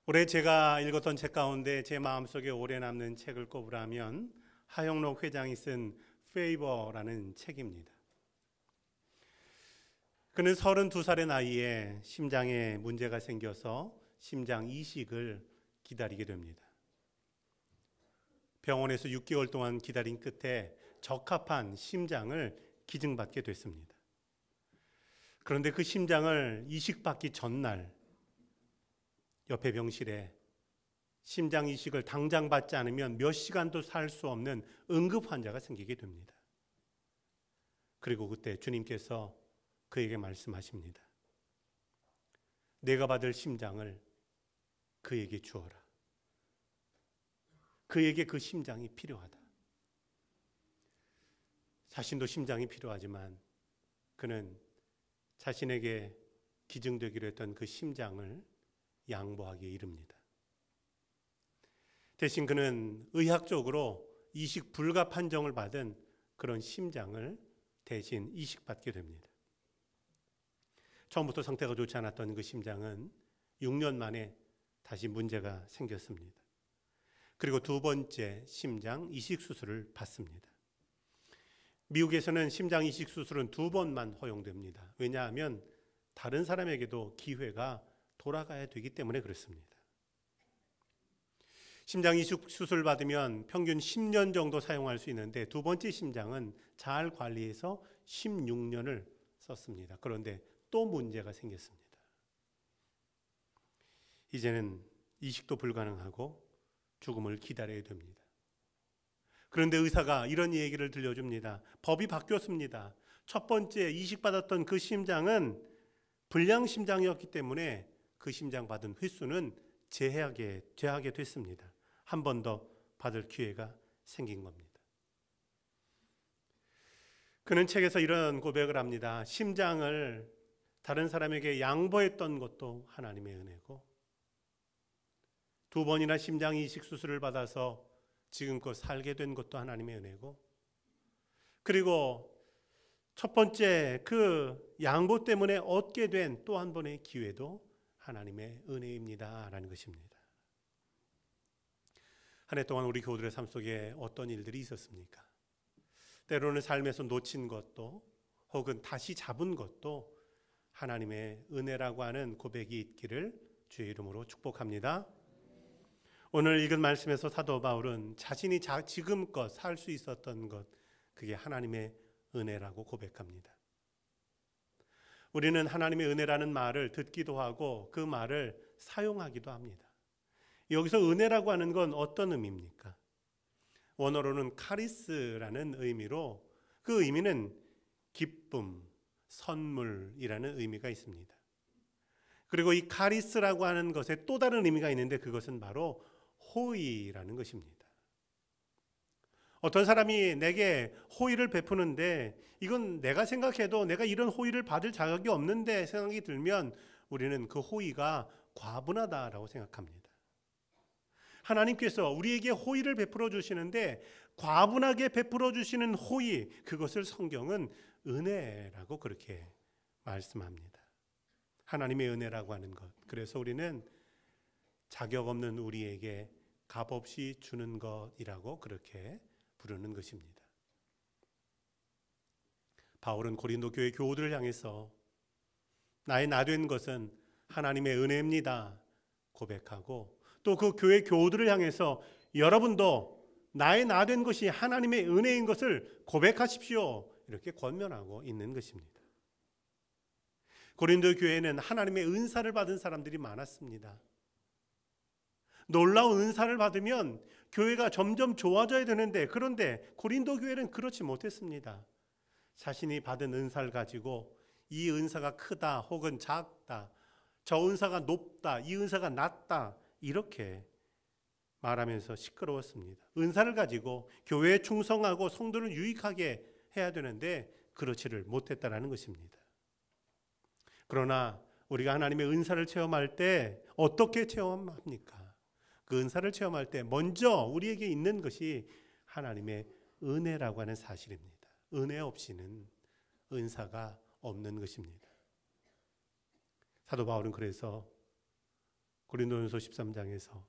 올해 제가 읽었던 책 가운데 제 마음속에 오래 남는 책을 꼽으라면 하영록 회장이 쓴 페이버라는 책입니다. 그는 32살의 나이에 심장에 문제가 생겨서 심장 이식을 기다리게 됩니다. 병원에서 6개월 동안 기다린 끝에 적합한 심장을 기증받게 됐습니다. 그런데 그 심장을 이식받기 전날 옆에 병실에 심장 이식을 당장 받지 않으면 몇 시간도 살 수 없는 응급 환자가 생기게 됩니다. 그리고 그때 주님께서 그에게 말씀하십니다. 내가 받을 심장을 그에게 주어라. 그에게 그 심장이 필요하다. 자신도 심장이 필요하지만 그는 자신에게 기증되기로 했던 그 심장을 양보하기에 이릅니다. 대신 그는 의학적으로 이식 불가 판정을 받은 그런 심장을 대신 이식받게 됩니다. 처음부터 상태가 좋지 않았던 그 심장은 6년 만에 다시 문제가 생겼습니다. 그리고 두 번째 심장 이식 수술을 받습니다. 미국에서는 심장 이식 수술은 2번만 허용됩니다. 왜냐하면 다른 사람에게도 기회가 돌아가야 되기 때문에 그렇습니다. 심장 이식 수술 받으면 평균 10년 정도 사용할 수 있는데 두 번째 심장은 잘 관리해서 16년을 썼습니다. 그런데 또 문제가 생겼습니다. 이제는 이식도 불가능하고 죽음을 기다려야 됩니다. 그런데 의사가 이런 얘기를 들려줍니다. 법이 바뀌었습니다. 첫 번째 이식받았던 그 심장은 불량심장이었기 때문에 그 심장 받은 횟수는 제하게 됐습니다. 한 번 더 받을 기회가 생긴 겁니다. 그는 책에서 이런 고백을 합니다. 심장을 다른 사람에게 양보했던 것도 하나님의 은혜고, 2번이나 심장 이식 수술을 받아서 지금껏 살게 된 것도 하나님의 은혜고, 그리고 첫 번째 그 양보 때문에 얻게 된 또 한 번의 기회도 하나님의 은혜입니다 라는 것입니다. 한 해 동안 우리 교우들의 삶 속에 어떤 일들이 있었습니까? 때로는 삶에서 놓친 것도 혹은 다시 잡은 것도 하나님의 은혜라고 하는 고백이 있기를 주의 이름으로 축복합니다. 오늘 읽은 말씀에서 사도 바울은 자신이 지금껏 살 수 있었던 것, 그게 하나님의 은혜라고 고백합니다. 우리는 하나님의 은혜라는 말을 듣기도 하고 그 말을 사용하기도 합니다. 여기서 은혜라고 하는 건 어떤 의미입니까? 원어로는 카리스라는 의미로 그 의미는 기쁨, 선물이라는 의미가 있습니다. 그리고 이 카리스라고 하는 것에 또 다른 의미가 있는데 그것은 바로 호의라는 것입니다. 어떤 사람이 내게 호의를 베푸는데 이건 내가 생각해도 내가 이런 호의를 받을 자격이 없는데 생각이 들면 우리는 그 호의가 과분하다라고 생각합니다. 하나님께서 우리에게 호의를 베풀어 주시는데 과분하게 베풀어 주시는 호의, 그것을 성경은 은혜라고 그렇게 말씀합니다. 하나님의 은혜라고 하는 것. 그래서 우리는 자격 없는 우리에게 값없이 주는 것이라고 그렇게 부르는 것입니다. 바울은 고린도 교회 교우들을 향해서 나의 나된 것은 하나님의 은혜입니다 고백하고, 또 그 교회 교우들을 향해서 여러분도 나의 나된 것이 하나님의 은혜인 것을 고백하십시오 이렇게 권면하고 있는 것입니다. 고린도 교회에는 하나님의 은사를 받은 사람들이 많았습니다. 놀라운 은사를 받으면 교회가 점점 좋아져야 되는데, 그런데 고린도 교회는 그렇지 못했습니다. 자신이 받은 은사를 가지고 이 은사가 크다 혹은 작다, 저 은사가 높다, 이 은사가 낮다 이렇게 말하면서 시끄러웠습니다. 은사를 가지고 교회에 충성하고 성도를 유익하게 해야 되는데 그렇지를 못했다라는 것입니다. 그러나 우리가 하나님의 은사를 체험할 때 어떻게 체험합니까? 그 은사를 체험할 때 먼저 우리에게 있는 것이 하나님의 은혜라고 하는 사실입니다. 은혜 없이는 은사가 없는 것입니다. 사도 바울은 그래서 고린도전서 13장에서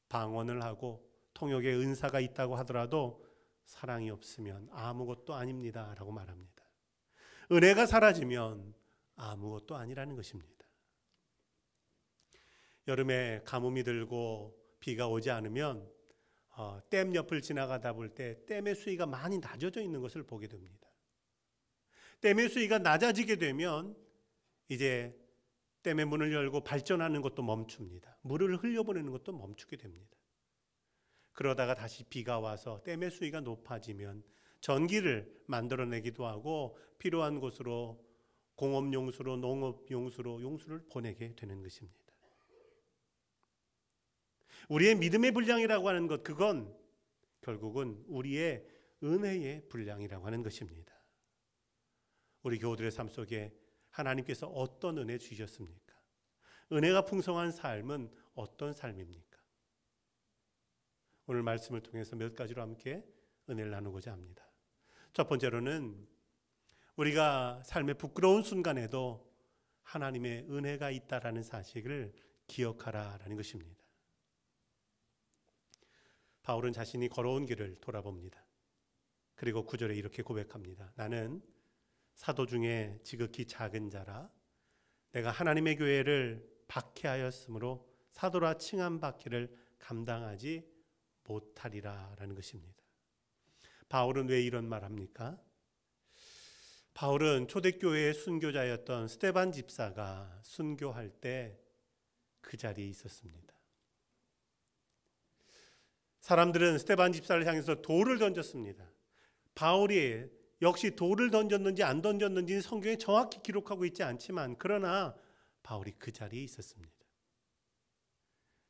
방언을 하고 통역의 은사가 있다고 하더라도 사랑이 없으면 아무것도 아닙니다 라고 말합니다. 은혜가 사라지면 아무것도 아니라는 것입니다. 여름에 가뭄이 들고 비가 오지 않으면 댐 옆을 지나가다 볼 때 댐의 수위가 많이 낮아져 있는 것을 보게 됩니다. 댐의 수위가 낮아지게 되면 이제 댐의 문을 열고 발전하는 것도 멈춥니다. 물을 흘려보내는 것도 멈추게 됩니다. 그러다가 다시 비가 와서 댐의 수위가 높아지면 전기를 만들어내기도 하고 필요한 곳으로 공업용수로 농업용수로 용수를 보내게 되는 것입니다. 우리의 믿음의 분량이라고 하는 것, 그건 결국은 우리의 은혜의 분량이라고 하는 것입니다. 우리 교우들의 삶 속에 하나님께서 어떤 은혜 주셨습니까? 은혜가 풍성한 삶은 어떤 삶입니까? 오늘 말씀을 통해서 몇 가지로 함께 은혜를 나누고자 합니다. 첫 번째로는 우리가 삶의 부끄러운 순간에도 하나님의 은혜가 있다라는 사실을 기억하라라는 것입니다. 바울은 자신이 걸어온 길을 돌아봅니다. 그리고 9절에 이렇게 고백합니다. 나는 사도 중에 지극히 작은 자라 내가 하나님의 교회를 박해하였으므로 사도라 칭함 받기를 감당하지 못하리라 라는 것입니다. 바울은 왜 이런 말 합니까? 바울은 초대교회의 순교자였던 스데반 집사가 순교할 때 그 자리에 있었습니다. 사람들은 스데반 집사를 향해서 돌을 던졌습니다. 바울이 역시 돌을 던졌는지 안 던졌는지는 성경에 정확히 기록하고 있지 않지만 그러나 바울이 그 자리에 있었습니다.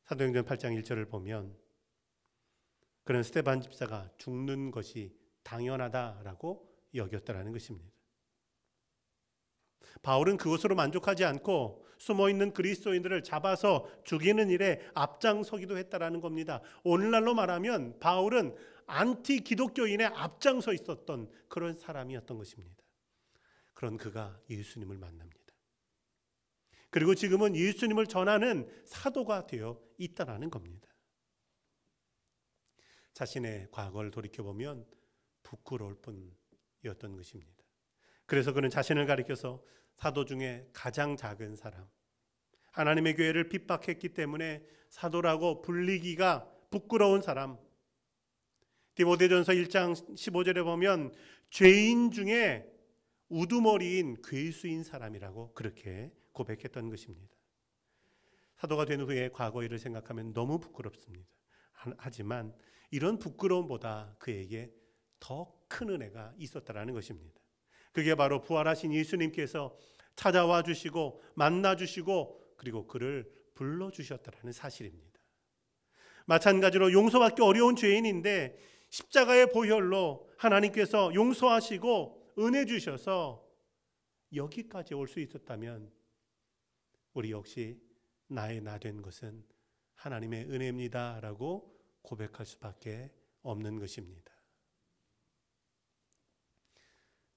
사도행전 8장 1절을 보면 그는 스데반 집사가 죽는 것이 당연하다라고 여겼다라는 것입니다. 바울은 그것으로 만족하지 않고 숨어있는 그리스도인들을 잡아서 죽이는 일에 앞장서기도 했다라는 겁니다. 오늘날로 말하면 바울은 안티 기독교인의 앞장서 있었던 그런 사람이었던 것입니다. 그런 그가 예수님을 만납니다. 그리고 지금은 예수님을 전하는 사도가 되어 있다라는 겁니다. 자신의 과거를 돌이켜보면 부끄러울 뿐이었던 것입니다. 그래서 그는 자신을 가리켜서 사도 중에 가장 작은 사람, 하나님의 교회를 핍박했기 때문에 사도라고 불리기가 부끄러운 사람, 디모데전서 1장 15절에 보면 죄인 중에 우두머리인 괴수인 사람이라고 그렇게 고백했던 것입니다. 사도가 된 후에 과거 일을 생각하면 너무 부끄럽습니다. 하지만 이런 부끄러움보다 그에게 더 큰 은혜가 있었다라는 것입니다. 그게 바로 부활하신 예수님께서 찾아와 주시고 만나 주시고 그리고 그를 불러주셨다라는 사실입니다. 마찬가지로 용서받기 어려운 죄인인데 십자가의 보혈로 하나님께서 용서하시고 은혜 주셔서 여기까지 올 수 있었다면 우리 역시 나의 나 된 것은 하나님의 은혜입니다 라고 고백할 수밖에 없는 것입니다.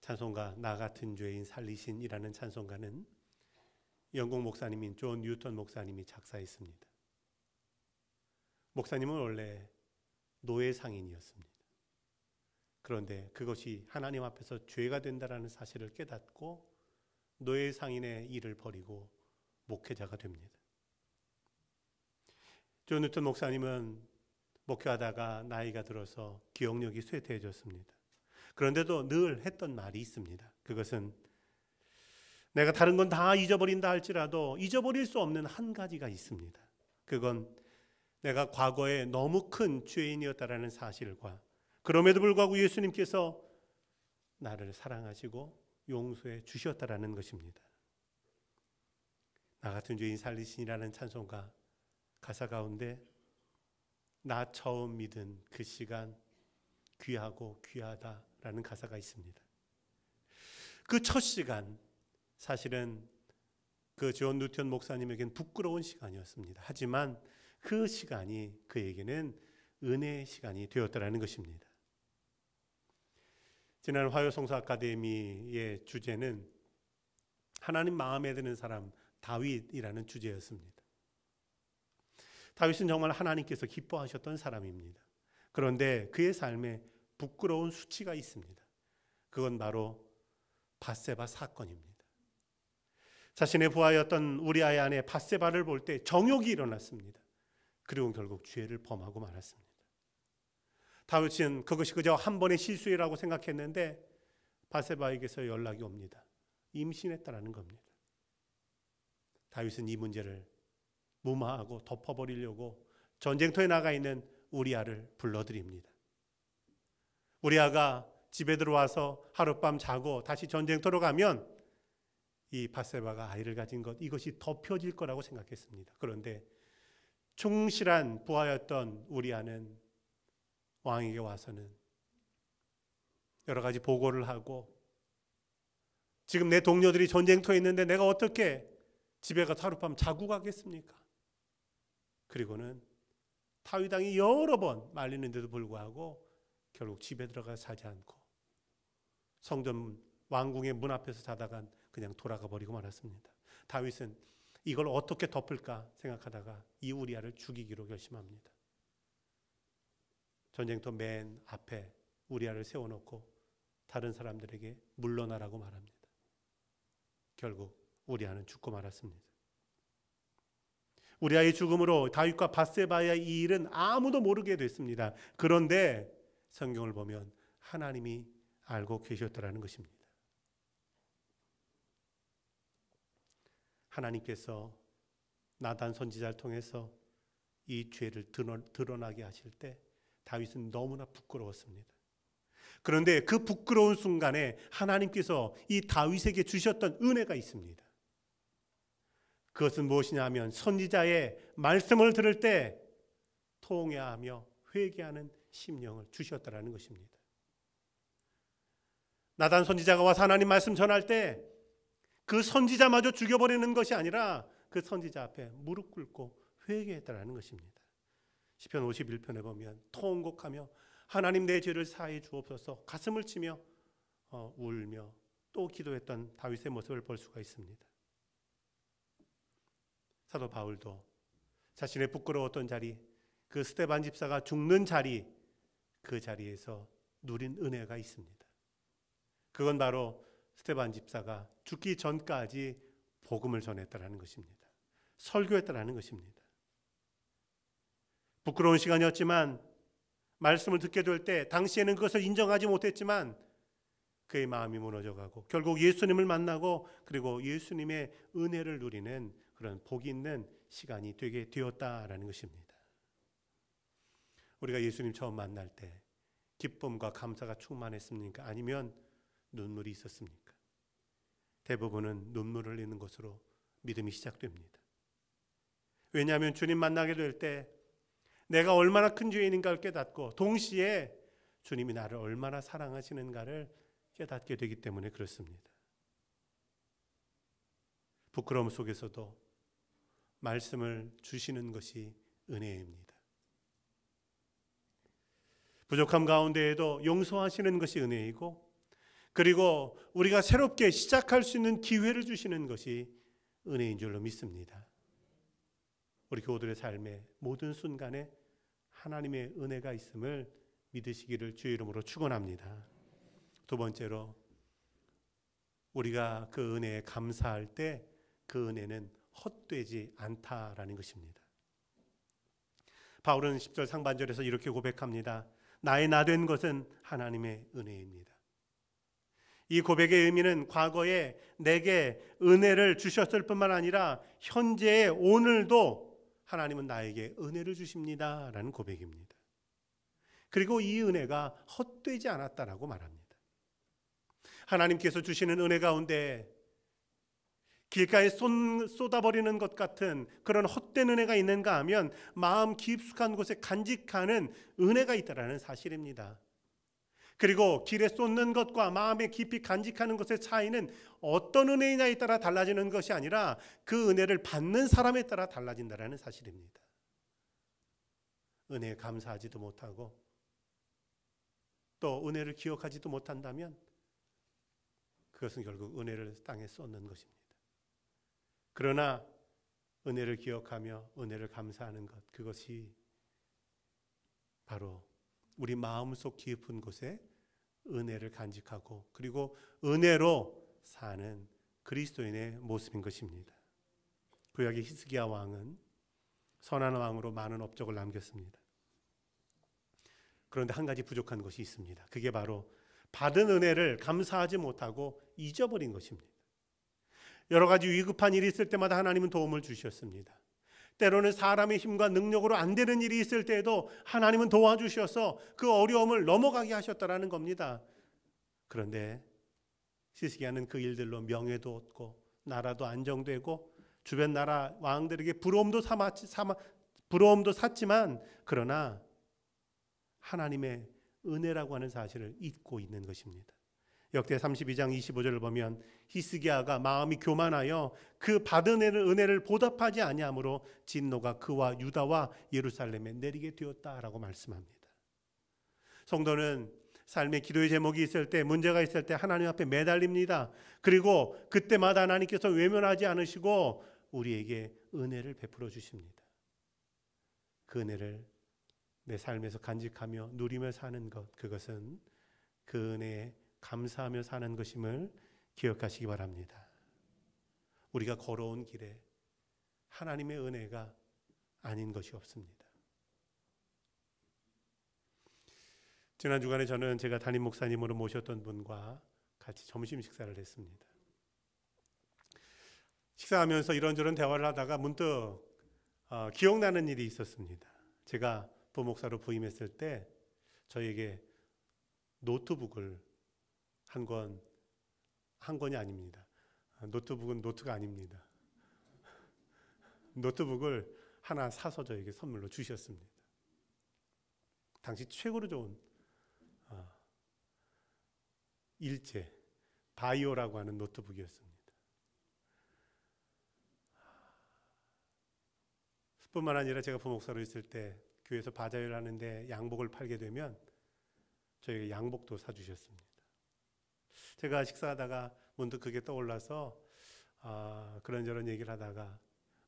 찬송가 나 같은 죄인 살리신이라는 찬송가는 영국 목사님인 존 뉴턴 목사님이 작사했습니다. 목사님은 원래 노예 상인이었습니다. 그런데 그것이 하나님 앞에서 죄가 된다라는 사실을 깨닫고 노예 상인의 일을 버리고 목회자가 됩니다. 존 뉴턴 목사님은 목회하다가 나이가 들어서 기억력이 쇠퇴해졌습니다. 그런데도 늘 했던 말이 있습니다. 그것은 내가 다른 건 다 잊어버린다 할지라도 잊어버릴 수 없는 한 가지가 있습니다. 그건 내가 과거에 너무 큰 죄인이었다라는 사실과 그럼에도 불구하고 예수님께서 나를 사랑하시고 용서해 주셨다라는 것입니다. 나 같은 죄인 살리신이라는 찬송가 가사 가운데 나 처음 믿은 그 시간 귀하고 귀하다라는 가사가 있습니다. 그 첫 시간 사실은 그 존 뉴턴 목사님에겐 부끄러운 시간이었습니다. 하지만 그 시간이 그에게는 은혜의 시간이 되었다라는 것입니다. 지난 화요성서 아카데미의 주제는 하나님 마음에 드는 사람 다윗이라는 주제였습니다. 다윗은 정말 하나님께서 기뻐하셨던 사람입니다. 그런데 그의 삶에 부끄러운 수치가 있습니다. 그건 바로 밧세바 사건입니다. 자신의 부하였던 우리아의 아내 밧세바를 볼 때 정욕이 일어났습니다. 그리고 결국 죄를 범하고 말았습니다. 다윗은 그것이 그저 한 번의 실수라고 생각했는데 밧세바에게서 연락이 옵니다. 임신했다라는 겁니다. 다윗은 이 문제를 무마하고 덮어버리려고 전쟁터에 나가 있는 우리아를 불러들입니다. 우리아가 집에 들어와서 하룻밤 자고 다시 전쟁터로 가면 이 밧세바가 아이를 가진 것, 이것이 덮여질 거라고 생각했습니다. 그런데 충실한 부하였던 우리아는 왕에게 와서는 여러 가지 보고를 하고, 지금 내 동료들이 전쟁터에 있는데 내가 어떻게 집에 가서 하룻밤 자고 가겠습니까? 그리고는 다윗 왕이 여러 번 말리는데도 불구하고 결국 집에 들어가서 자지 않고 성전 왕궁의 문 앞에서 자다가 그냥 돌아가 버리고 말았습니다. 다윗은 이걸 어떻게 덮을까 생각하다가 이 우리아를 죽이기로 결심합니다. 전쟁터 맨 앞에 우리아를 세워놓고 다른 사람들에게 물러나라고 말합니다. 결국 우리아는 죽고 말았습니다. 우리아의 죽음으로 다윗과 밧세바의 이 일은 아무도 모르게 됐습니다. 그런데 성경을 보면 하나님이 알고 계셨더라는 것입니다. 하나님께서 나단 선지자를 통해서 이 죄를 드러나게 하실 때 다윗은 너무나 부끄러웠습니다. 그런데 그 부끄러운 순간에 하나님께서 이 다윗에게 주셨던 은혜가 있습니다. 그것은 무엇이냐 하면 선지자의 말씀을 들을 때 통회하며 회개하는 심령을 주셨다라는 것입니다. 나단 선지자가 와서 하나님 말씀 전할 때 그 선지자마저 죽여버리는 것이 아니라 그 선지자 앞에 무릎 꿇고 회개했다라는 것입니다. 시편 51편에 보면 통곡하며 하나님 내 죄를 사해 주옵소서 가슴을 치며 울며 또 기도했던 다윗의 모습을 볼 수가 있습니다. 사도 바울도 자신의 부끄러웠던 자리, 그 스데반 집사가 죽는 자리, 그 자리에서 누린 은혜가 있습니다. 그건 바로 스데반 집사가 죽기 전까지 복음을 전했다라는 것입니다. 설교했다라는 것입니다. 부끄러운 시간이었지만 말씀을 듣게 될 때 당시에는 그것을 인정하지 못했지만 그의 마음이 무너져가고 결국 예수님을 만나고 그리고 예수님의 은혜를 누리는 그런 복 있는 시간이 되게 되었다라는 것입니다. 우리가 예수님 처음 만날 때 기쁨과 감사가 충만했습니까? 아니면 눈물이 있었습니까? 대부분은 눈물을 흘리는 것으로 믿음이 시작됩니다. 왜냐하면 주님 만나게 될 때 내가 얼마나 큰 죄인인가를 깨닫고 동시에 주님이 나를 얼마나 사랑하시는가를 깨닫게 되기 때문에 그렇습니다. 부끄러움 속에서도 말씀을 주시는 것이 은혜입니다. 부족함 가운데에도 용서하시는 것이 은혜이고, 그리고 우리가 새롭게 시작할 수 있는 기회를 주시는 것이 은혜인 줄로 믿습니다. 우리 교우들의 삶의 모든 순간에 하나님의 은혜가 있음을 믿으시기를 주의 이름으로 축원합니다. 두 번째로 우리가 그 은혜에 감사할 때 그 은혜는 헛되지 않다라는 것입니다. 바울은 10절 상반절에서 이렇게 고백합니다. 나의 나된 것은 하나님의 은혜입니다. 이 고백의 의미는 과거에 내게 은혜를 주셨을 뿐만 아니라 현재의 오늘도 하나님은 나에게 은혜를 주십니다 라는 고백입니다. 그리고 이 은혜가 헛되지 않았다라고 말합니다. 하나님께서 주시는 은혜 가운데 길가에 쏟아버리는 것 같은 그런 헛된 은혜가 있는가 하면 마음 깊숙한 곳에 간직하는 은혜가 있다라는 사실입니다. 그리고 길에 쏟는 것과 마음에 깊이 간직하는 것의 차이는 어떤 은혜냐에 따라 달라지는 것이 아니라 그 은혜를 받는 사람에 따라 달라진다는 사실입니다. 은혜에 감사하지도 못하고 또 은혜를 기억하지도 못한다면 그것은 결국 은혜를 땅에 쏟는 것입니다. 그러나 은혜를 기억하며 은혜를 감사하는 것, 그것이 바로 우리 마음속 깊은 곳에 은혜를 간직하고 그리고 은혜로 사는 그리스도인의 모습인 것입니다. 구약의 히스기야 왕은 선한 왕으로 많은 업적을 남겼습니다. 그런데 한 가지 부족한 것이 있습니다. 그게 바로 받은 은혜를 감사하지 못하고 잊어버린 것입니다. 여러 가지 위급한 일이 있을 때마다 하나님은 도움을 주셨습니다. 때로는 사람의 힘과 능력으로 안 되는 일이 있을 때에도 하나님은 도와주셔서 그 어려움을 넘어가게 하셨다라는 겁니다. 그런데 히스기야는 그 일들로 명예도 얻고 나라도 안정되고 주변 나라 왕들에게 부러움도 샀지만 그러나 하나님의 은혜라고 하는 사실을 잊고 있는 것입니다. 역대 32장 25절을 보면 히스기야가 마음이 교만하여 그 받은 은혜를 보답하지 아니하므로 진노가 그와 유다와 예루살렘에 내리게 되었다라고 말씀합니다. 성도는 삶의 기도의 제목이 있을 때, 문제가 있을 때 하나님 앞에 매달립니다. 그리고 그때마다 하나님께서 외면하지 않으시고 우리에게 은혜를 베풀어 주십니다. 그 은혜를 내 삶에서 간직하며 누리며 사는 것, 그것은 그 은혜에 감사하며 사는 것임을 기억하시기 바랍니다. 우리가 걸어온 길에 하나님의 은혜가 아닌 것이 없습니다. 지난 주간에 저는 제가 담임 목사님으로 모셨던 분과 같이 점심 식사를 했습니다. 식사하면서 이런저런 대화를 하다가 문득 기억나는 일이 있었습니다. 제가 부목사로 부임했을 때 저에게 노트북을 한 권이 아닙니다. 노트북은 노트가 아닙니다. 노트북을 하나 사서 저에게 선물로 주셨습니다. 당시 최고로 좋은 일제 바이오라고 하는 노트북이었습니다. 뿐만 아니라 제가 부목사로 있을 때 교회에서 바자회를 하는데 양복을 팔게 되면 저에게 양복도 사주셨습니다. 제가 식사하다가 문득 그게 떠올라서 그런저런 얘기를 하다가,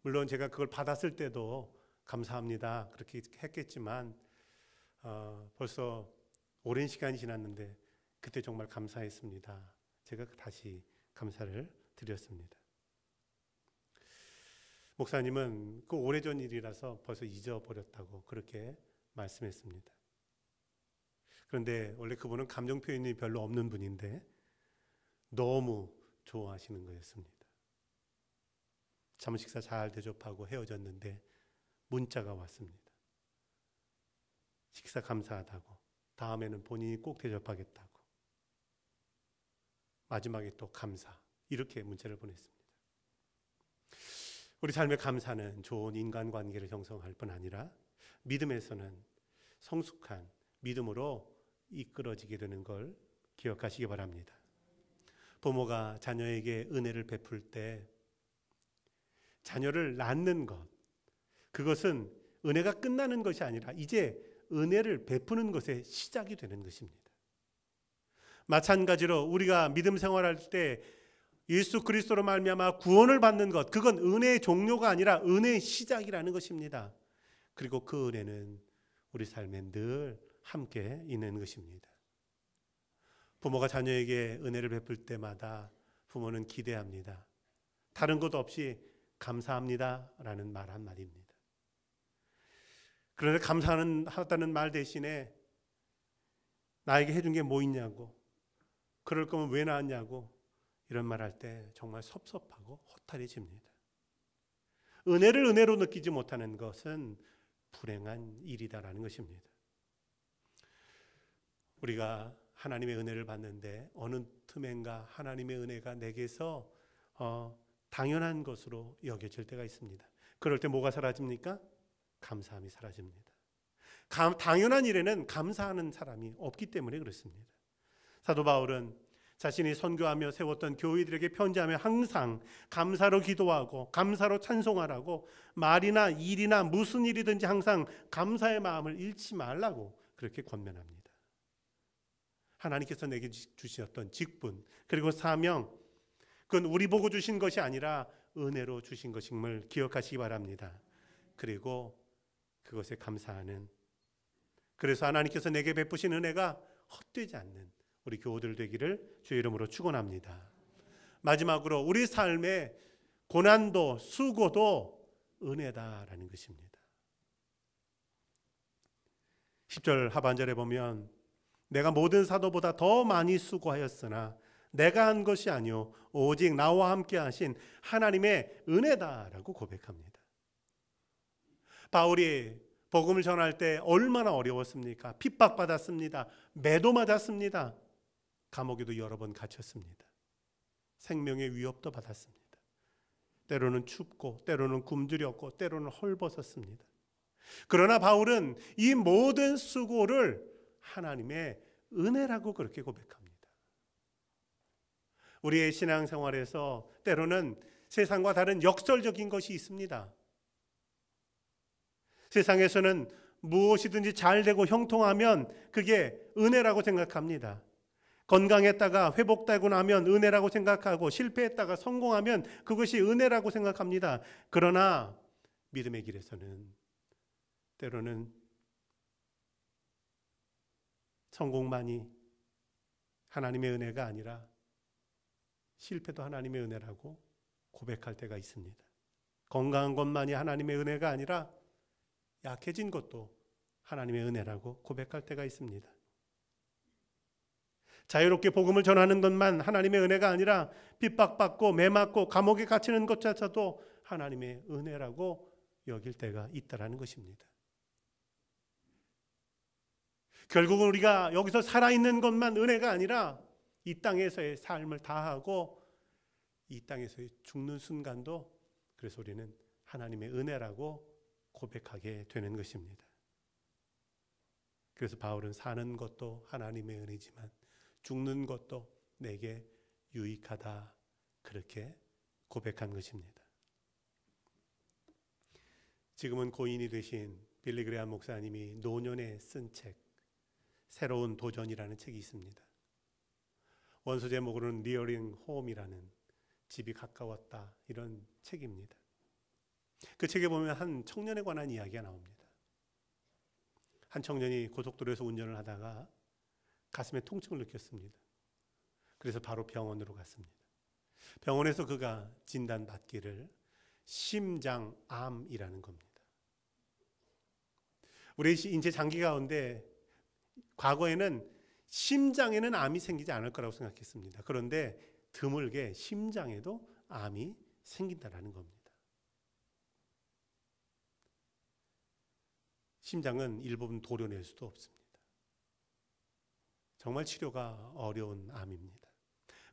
물론 제가 그걸 받았을 때도 감사합니다 그렇게 했겠지만 벌써 오랜 시간이 지났는데 그때 정말 감사했습니다. 제가 다시 감사를 드렸습니다. 목사님은 그 오래전 일이라서 벌써 잊어버렸다고 그렇게 말씀했습니다. 그런데 원래 그분은 감정 표현이 별로 없는 분인데 너무 좋아하시는 거였습니다. 잠 식사 잘 대접하고 헤어졌는데 문자가 왔습니다. 식사 감사하다고, 다음에는 본인이 꼭 대접하겠다고, 마지막에 또 감사, 이렇게 문자를 보냈습니다. 우리 삶의 감사는 좋은 인간관계를 형성할 뿐 아니라 믿음에서는 성숙한 믿음으로 이끌어지게 되는 걸 기억하시기 바랍니다. 부모가 자녀에게 은혜를 베풀 때 자녀를 낳는 것, 그것은 은혜가 끝나는 것이 아니라 이제 은혜를 베푸는 것의 시작이 되는 것입니다. 마찬가지로 우리가 믿음 생활할 때 예수 그리스도로 말미암아 구원을 받는 것, 그건 은혜의 종료가 아니라 은혜의 시작이라는 것입니다. 그리고 그 은혜는 우리 삶에 늘 함께 있는 것입니다. 부모가 자녀에게 은혜를 베풀 때마다 부모는 기대합니다. 다른 것 없이 감사합니다 라는 말 한마디입니다. 그런데 감사하다는 말 대신에 나에게 해준 게 뭐 있냐고, 그럴 거면 왜 낳았냐고, 이런 말 할 때 정말 섭섭하고 허탈해집니다. 은혜를 은혜로 느끼지 못하는 것은 불행한 일이다라는 것입니다. 우리가 하나님의 은혜를 받는데 어느 틈엔가 하나님의 은혜가 내게서 당연한 것으로 여겨질 때가 있습니다. 그럴 때 뭐가 사라집니까? 감사함이 사라집니다. 당연한 일에는 감사하는 사람이 없기 때문에 그렇습니다. 사도 바울은 자신이 선교하며 세웠던 교회들에게 편지하며 항상 감사로 기도하고 감사로 찬송하라고, 말이나 일이나 무슨 일이든지 항상 감사의 마음을 잃지 말라고 그렇게 권면합니다. 하나님께서 내게 주셨던 직분 그리고 사명, 그건 우리 보고 주신 것이 아니라 은혜로 주신 것임을 기억하시기 바랍니다. 그리고 그것에 감사하는, 그래서 하나님께서 내게 베푸신 은혜가 헛되지 않는 우리 교우들 되기를 주의 이름으로 축원합니다. 마지막으로 우리 삶의 고난도 수고도 은혜다라는 것입니다. 10절 하반절에 보면 내가 모든 사도보다 더 많이 수고하였으나 내가 한 것이 아니요 오직 나와 함께 하신 하나님의 은혜다라고 고백합니다. 바울이 복음을 전할 때 얼마나 어려웠습니까? 핍박받았습니다. 매도 맞았습니다. 감옥에도 여러 번 갇혔습니다. 생명의 위협도 받았습니다. 때로는 춥고 때로는 굶주렸고 때로는 헐벗었습니다. 그러나 바울은 이 모든 수고를 하나님의 은혜라고 그렇게 고백합니다. 우리의 신앙생활에서 때로는 세상과 다른 역설적인 것이 있습니다. 세상에서는 무엇이든지 잘 되고 형통하면 그게 은혜라고 생각합니다. 건강했다가 회복되고 나면 은혜라고 생각하고 실패했다가 성공하면 그것이 은혜라고 생각합니다. 그러나 믿음의 길에서는 때로는 성공만이 하나님의 은혜가 아니라 실패도 하나님의 은혜라고 고백할 때가 있습니다. 건강한 것만이 하나님의 은혜가 아니라 약해진 것도 하나님의 은혜라고 고백할 때가 있습니다. 자유롭게 복음을 전하는 것만 하나님의 은혜가 아니라 핍박받고 매맞고 감옥에 갇히는 것조차도 하나님의 은혜라고 여길 때가 있다라는 것입니다. 결국은 우리가 여기서 살아있는 것만 은혜가 아니라 이 땅에서의 삶을 다하고 이 땅에서의 죽는 순간도 그래서 우리는 하나님의 은혜라고 고백하게 되는 것입니다. 그래서 바울은 사는 것도 하나님의 은혜지만 죽는 것도 내게 유익하다 그렇게 고백한 것입니다. 지금은 고인이 되신 빌리 그레이엄 목사님이 노년에 쓴 책 새로운 도전이라는 책이 있습니다. 원서 제목으로는 Nearing Home이라는 집이 가까웠다 이런 책입니다. 그 책에 보면 한 청년에 관한 이야기가 나옵니다. 한 청년이 고속도로에서 운전을 하다가 가슴에 통증을 느꼈습니다. 그래서 바로 병원으로 갔습니다. 병원에서 그가 진단받기를 심장암이라는 겁니다. 우리 인체 장기 가운데 과거에는 심장에는 암이 생기지 않을 거라고 생각했습니다. 그런데 드물게 심장에도 암이 생긴다는 겁니다. 심장은 일부분 도려낼 수도 없습니다. 정말 치료가 어려운 암입니다.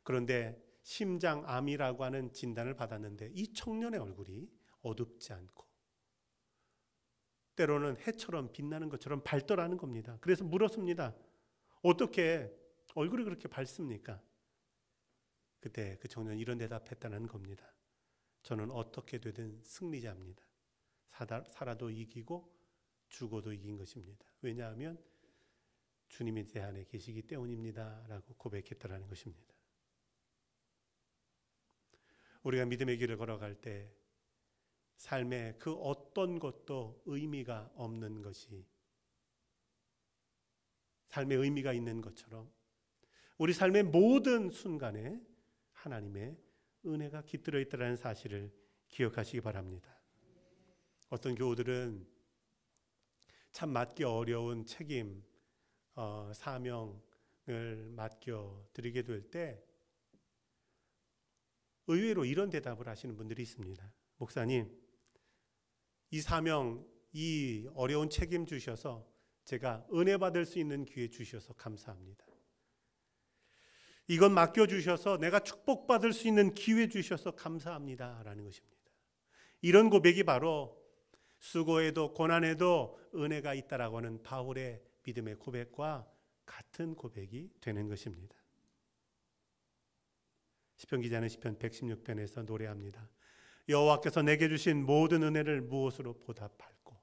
그런데 심장암이라고 하는 진단을 받았는데 이 청년의 얼굴이 어둡지 않고 때로는 해처럼 빛나는 것처럼 밝더라는 겁니다. 그래서 물었습니다. 어떻게 얼굴이 그렇게 밝습니까? 그때 그 청년이 이런 대답했다는 겁니다. 저는 어떻게 되든 승리자입니다. 살아도 이기고 죽어도 이긴 것입니다. 왜냐하면 주님이 제 안에 계시기 때문입니다 라고 고백했다는 것입니다. 우리가 믿음의 길을 걸어갈 때 삶의 그 어떤 것도 의미가 없는 것이 삶의 의미가 있는 것처럼 우리 삶의 모든 순간에 하나님의 은혜가 깃들어 있다는 사실을 기억하시기 바랍니다. 어떤 교우들은 참 맡기 어려운 책임, 사명을 맡겨드리게 될 때 의외로 이런 대답을 하시는 분들이 있습니다. 목사님, 이 사명, 이 어려운 책임 주셔서 제가 은혜 받을 수 있는 기회 주셔서 감사합니다. 이건 맡겨주셔서 내가 축복받을 수 있는 기회 주셔서 감사합니다 라는 것입니다. 이런 고백이 바로 수고에도 고난에도 은혜가 있다라고 하는 바울의 믿음의 고백과 같은 고백이 되는 것입니다. 시편 기자는 시편 116편에서 노래합니다. 여호와께서 내게 주신 모든 은혜를 무엇으로 보답할꼬.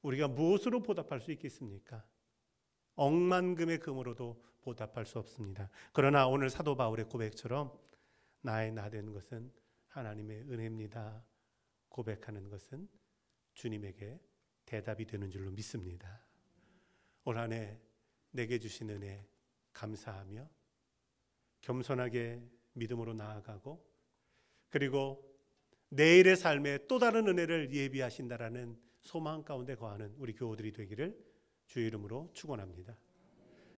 우리가 무엇으로 보답할 수 있겠습니까? 억만금의 금으로도 보답할 수 없습니다. 그러나 오늘 사도 바울의 고백처럼 나의 나된 것은 하나님의 은혜입니다 고백하는 것은 주님에게 대답이 되는 줄로 믿습니다. 올 한 해 내게 주신 은혜 감사하며 겸손하게 믿음으로 나아가고, 그리고 내일의 삶에 또 다른 은혜를 예비하신다라는 소망 가운데 거하는 우리 교우들이 되기를 주의 이름으로 축원합니다.